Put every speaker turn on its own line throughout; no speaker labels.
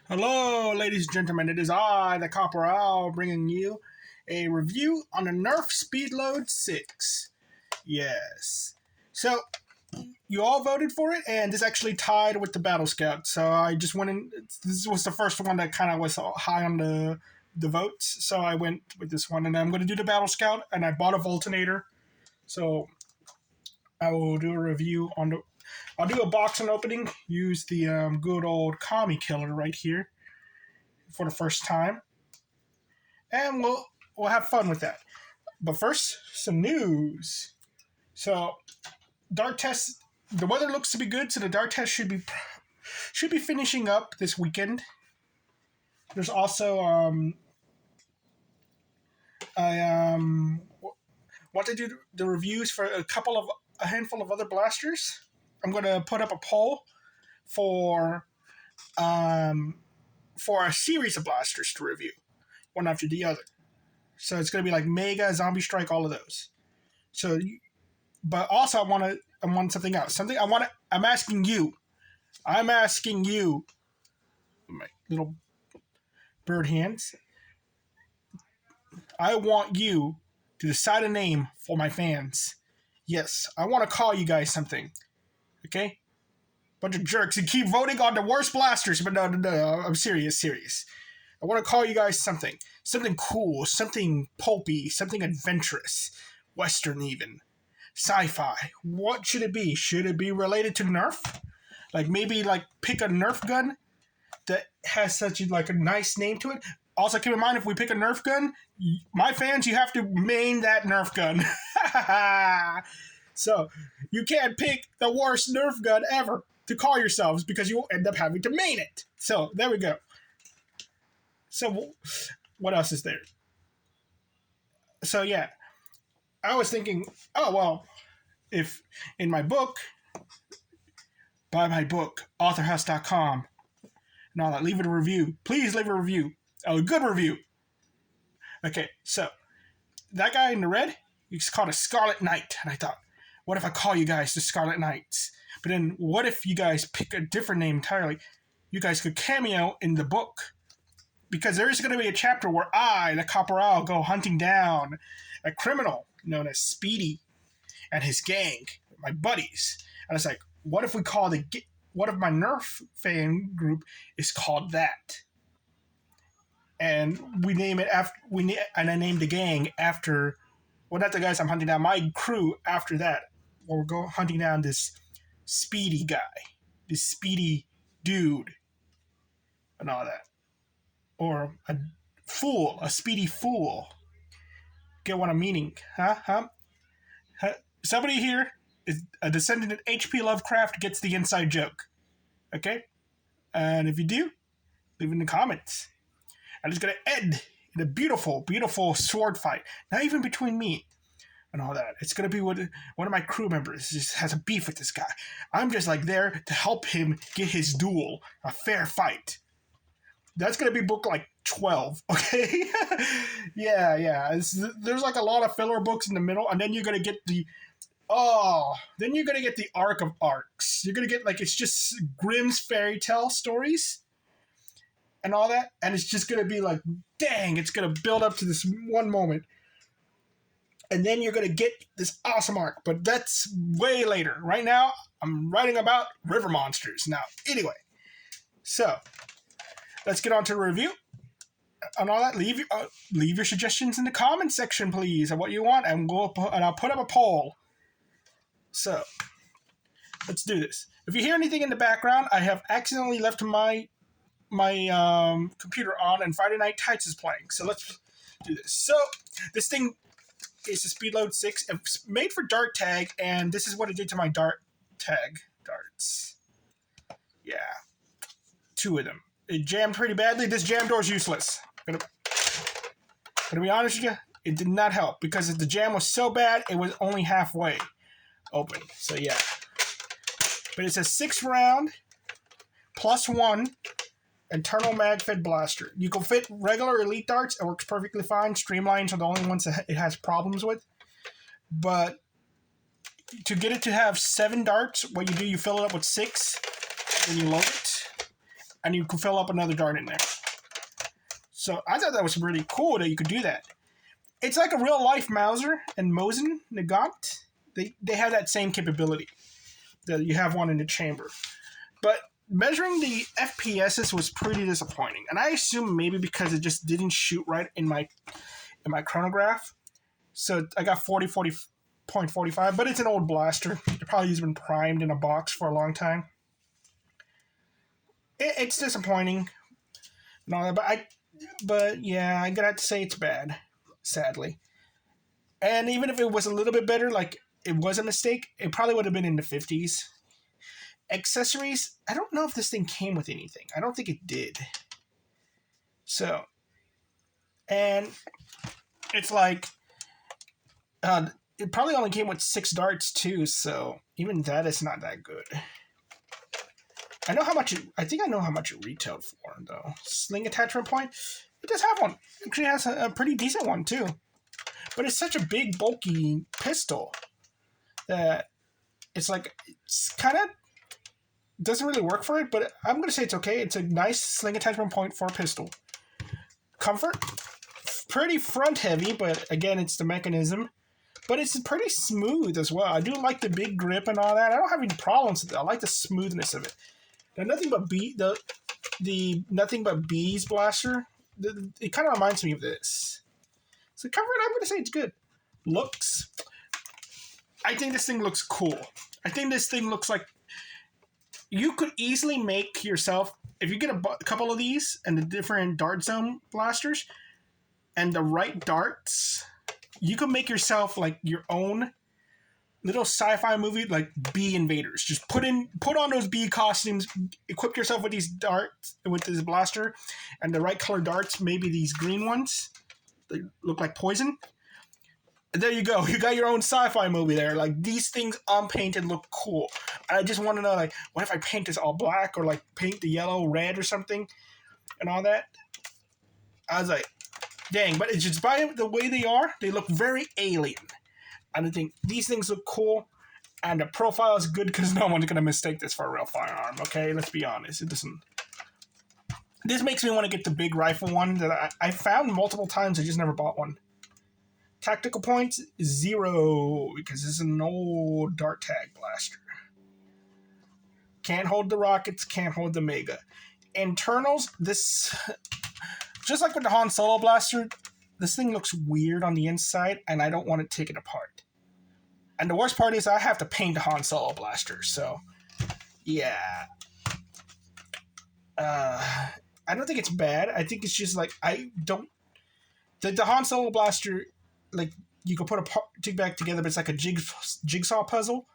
Hello, ladies and gentlemen. It is I, the Copper Owl, bringing you a review on the Nerf Speedload 6. Yes. So, you all voted for it, and this actually tied with the Battle Scout. So, I just went in. This was the first one that kind of was high on the votes. So, I went with this one, and I'm going to do the Battle Scout, and I bought a Voltinator. So, I will do a review on the. I'll do a boxing opening. Use the good old Kami Killer right here for the first time, and we'll have fun with that. But first, some news. So, dart test. The weather looks to be good, so the dart test should be finishing up this weekend. There's also I want to do the reviews for a handful of other blasters. I'm going to put up a poll for a series of blasters to review, one after the other. So it's going to be like Mega, Zombie Strike, all of those. So, but also I want something else. I'm asking you. My little bird hands. I want you to decide a name for my fans. Yes, I want to call you guys something. Okay? Bunch of jerks and keep voting on the worst blasters, but no, I'm serious. I want to call you guys something cool, something pulpy, something adventurous, western even, sci-fi. What should it be? Should it be related to Nerf? Like maybe pick a Nerf gun that has such a nice name to it. Also, keep in mind, if we pick a Nerf gun, my fans, you have to main that Nerf gun. So you can't pick the worst Nerf gun ever to call yourselves because you will end up having to main it. So there we go. So what else is there? So yeah, I was thinking, oh well, if in my book, buy my book, authorhouse.com, and all that, leave it a review. Please leave a review. A good review. Okay, so that guy in the red, he's called a Scarlet Knight, and I thought, what if I call you guys the Scarlet Knights? But then what if you guys pick a different name entirely? You guys could cameo in the book. Because there is going to be a chapter where I, the Copper Owl, go hunting down a criminal known as Speedy and his gang, my buddies. And it's like, what if my Nerf fan group is called that? And we name it and I named the gang after, well, not the guys I'm hunting down, my crew after that. We'll go hunting down this Speedy guy, this Speedy dude, and all that. Or a speedy fool. Get what I'm meaning, huh? Somebody here is a descendant of H.P. Lovecraft gets the inside joke, okay? And if you do, leave it in the comments. And it's gonna end in a beautiful, beautiful sword fight. Not even between me and all that. It's gonna be one of my crew members just has a beef with this guy. I'm just there to help him get his duel, a fair fight. That's going to be book 12, okay? yeah. There's a lot of filler books in the middle, and then you're going to get the arc of arcs. You're going to get, it's just Grimm's fairy tale stories and all that, and it's just going to be dang, it's going to build up to this one moment. And then you're going to get this awesome arc, but that's way later. Right now, I'm writing about river monsters. Now, anyway, so let's get on to the review and all that. Leave your suggestions in the comments section, please, of what you want, and I'll put up a poll. So let's do this. If you hear anything in the background, I have accidentally left my computer on, and Friday Night Tights is playing. So let's do this. So this thing is a Speedload 6. It's made for dart tag, and this is what it did to my dart tag darts. Yeah, 2 of them. It jammed pretty badly. This jam door is useless. Gonna be honest with you, it did not help because the jam was so bad it was only halfway open. So yeah, but it's a 6-round +1 internal mag-fed blaster. You can fit regular elite darts. It works perfectly fine. Streamlines are the only ones that it has problems with. But to get it to have 7 darts, what you do, you fill it up with 6, then you load it. and you can fill up another dart in there. So I thought that was really cool that you could do that. It's like a real life Mauser and Mosin Nagant. They have that same capability. That you have one in the chamber. But measuring the FPSs was pretty disappointing. And I assume maybe because it just didn't shoot right in my chronograph. So I got 40.45, but it's an old blaster. It probably has been primed in a box for a long time. It's disappointing. No, but yeah, I gotta have to say it's bad, sadly. And even if it was a little bit better, like it was a mistake, it probably would have been in the 50s. Accessories, I don't know if this thing came with anything. I don't think it did. So, and it's like, it probably only came with 6 darts too, so even that is not that good. I think I know how much it retailed for, though. Sling attachment point, it does have one. It actually has a pretty decent one too. But it's such a big, bulky pistol that it's kind of doesn't really work for it, but I'm going to say it's okay. It's a nice sling attachment point for a pistol. Comfort, pretty front heavy, but again, it's the mechanism. But it's pretty smooth as well. I do like the big grip and all that. I don't have any problems with it. I like the smoothness of it. Now, Nothing But Bees blaster, it kind of reminds me of this. So comfort, I'm going to say it's good. Looks, I think this thing looks cool. I think this thing looks like you could easily make yourself, if you get a couple of these and the different dart zone blasters and the right darts, you could make yourself like your own little sci-fi movie, like bee invaders. Just put on those bee costumes, equip yourself with these darts, with this blaster, and the right color darts, maybe these green ones. They look like poison. And there you go. You got your own sci-fi movie there. Like, these things unpainted look cool. I just want to know, like, what if I paint this all black or, like, paint the yellow red or something and all that? I was like, dang. But it's just by the way they look very alien. And I think these things look cool. And the profile is good because no one's going to mistake this for a real firearm, okay? Let's be honest. It doesn't... This makes me want to get the big rifle one that I found multiple times. I just never bought one. Tactical points, 0, because this is an old dart tag blaster. Can't hold the rockets, can't hold the Mega. Internals, this, just like with the Han Solo blaster, this thing looks weird on the inside, and I don't want to take it apart. And the worst part is I have to paint the Han Solo blaster, so, yeah. I don't think it's bad. I think it's just like, the Han Solo blaster, like, you can put a back together, but it's like a jigsaw puzzle.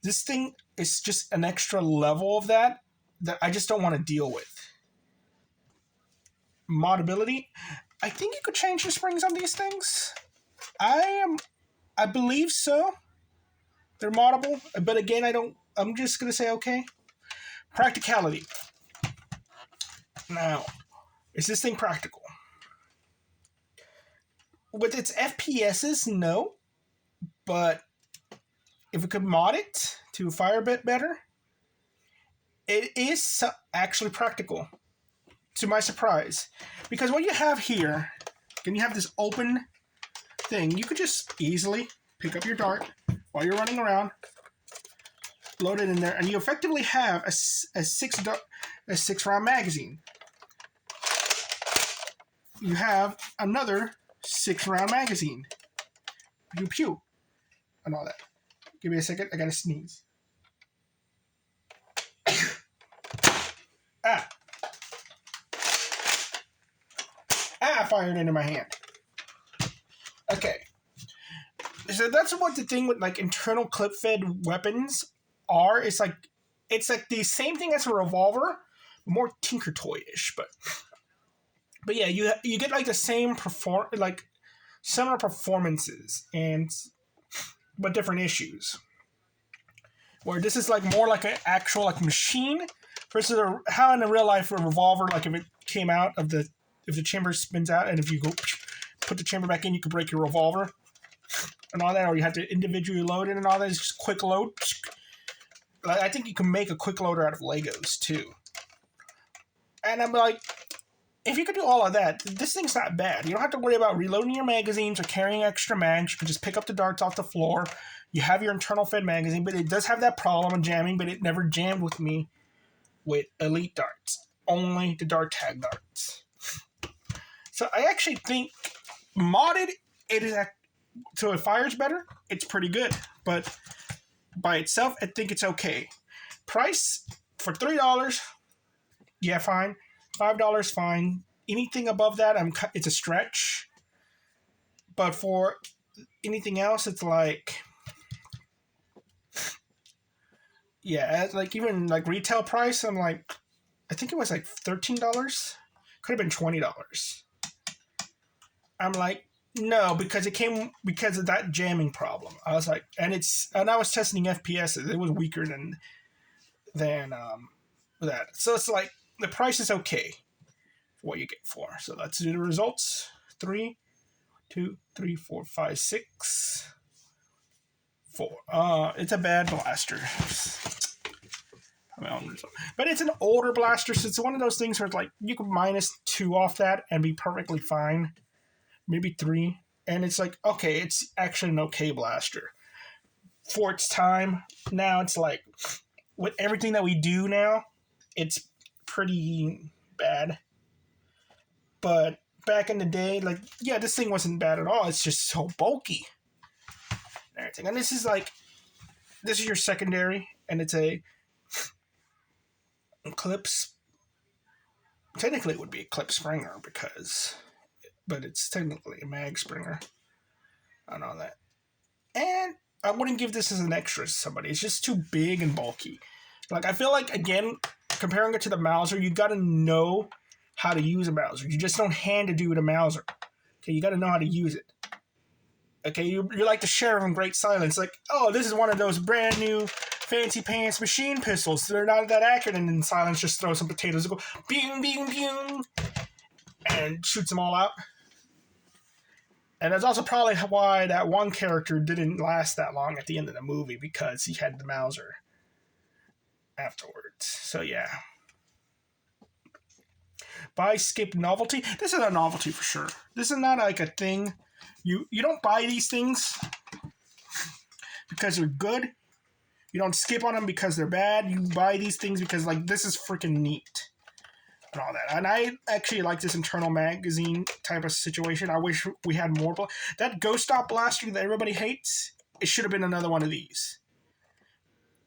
This thing is just an extra level of that I just don't want to deal with. Modability, I think you could change the springs on these things. I believe so. They're moddable, but again, I'm just gonna say okay. Practicality. Now, is this thing practical? With its FPSs, no. But if we could mod it to fire a bit better, it is actually practical, to my surprise. Because what you have here, and you have this open thing, you could just easily pick up your dart while you're running around, load it in there, and you effectively have a 6-round magazine. You have another 6-round magazine. Pew pew. And all that. Give me a second. I gotta sneeze. I fired into my hand. Okay. So that's what the thing with like internal clip-fed weapons are. It's like the same thing as a revolver, more Tinker Toy-ish, but yeah, you get like the same similar performances but different issues. Where this is like more like an actual like machine versus how in a real life a revolver, like if it came out of if the chamber spins out and if you go put the chamber back in, you could break your revolver and all that, or you have to individually load it and all that. It's just quick load. I think you can make a quick loader out of Legos too. And I'm like, if you could do all of that, this thing's not bad. You don't have to worry about reloading your magazines or carrying extra mags. You can just pick up the darts off the floor. You have your internal fed magazine, but it does have that problem of jamming, but it never jammed with me with elite darts. Only the dart tag darts. So I actually think modded, it is so it fires better. It's pretty good, but by itself, I think it's okay. Price for $3, yeah, fine. $5, fine. Anything above that, it's a stretch. But for anything else, it's like, yeah, like even like retail price, I'm like, I think it was like $13. Could have been $20. I'm like, no, because it came because of that jamming problem. I was like, and I was testing FPS. It was weaker than that. So it's like the price is okay for what you get for. So let's do the results. 3, 2, 3, 4, 5, 6, 4. It's a bad blaster. But it's an older blaster, so it's one of those things where it's like you can -2 off that and be perfectly fine. Maybe 3. And it's like, okay, it's actually an okay blaster. For its time, now it's like, with everything that we do now, it's pretty bad. But back in the day, like, yeah, this thing wasn't bad at all. It's just so bulky. And everything. And this is your secondary, and it's a Eclipse. Technically, it would be Eclipse Springer but it's technically a Mag Springer. I know that. And I wouldn't give this as an extra to somebody. It's just too big and bulky. Like, I feel like, again, comparing it to the Mauser, you got to know how to use a Mauser. You just don't hand a dude a Mauser. Okay, you got to know how to use it. Okay, you're like the sheriff in Great Silence. Like, oh, this is one of those brand new fancy pants machine pistols. They're not that accurate, and then Silence just throws some potatoes and go, bing, bing, bing, and shoots them all out. And that's also probably why that one character didn't last that long at the end of the movie, because he had the Mauser afterwards. So, yeah. Buy, skip, novelty. This is a novelty for sure. This is not like a thing. You don't buy these things because they're good. You don't skip on them because they're bad. You buy these things because, like, this is freaking neat. And all that. And I actually like this internal magazine type of situation. I wish we had more. That Ghost Stop blaster that everybody hates, it should have been another one of these.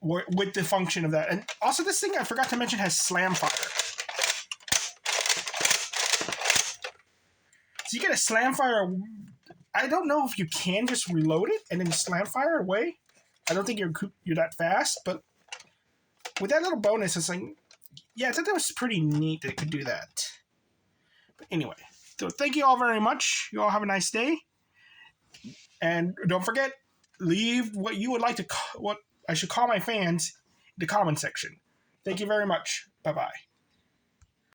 With the function of that. And also this thing, I forgot to mention, has slam fire. So you get a slam fire. I don't know if you can just reload it and then slam fire away. I don't think you're that fast, but with that little bonus, it's like, yeah, I thought that was pretty neat that it could do that. But anyway, so thank you all very much. You all have a nice day. And don't forget, leave what you would like to, what I should call my fans, in the comment section. Thank you very much. Bye-bye.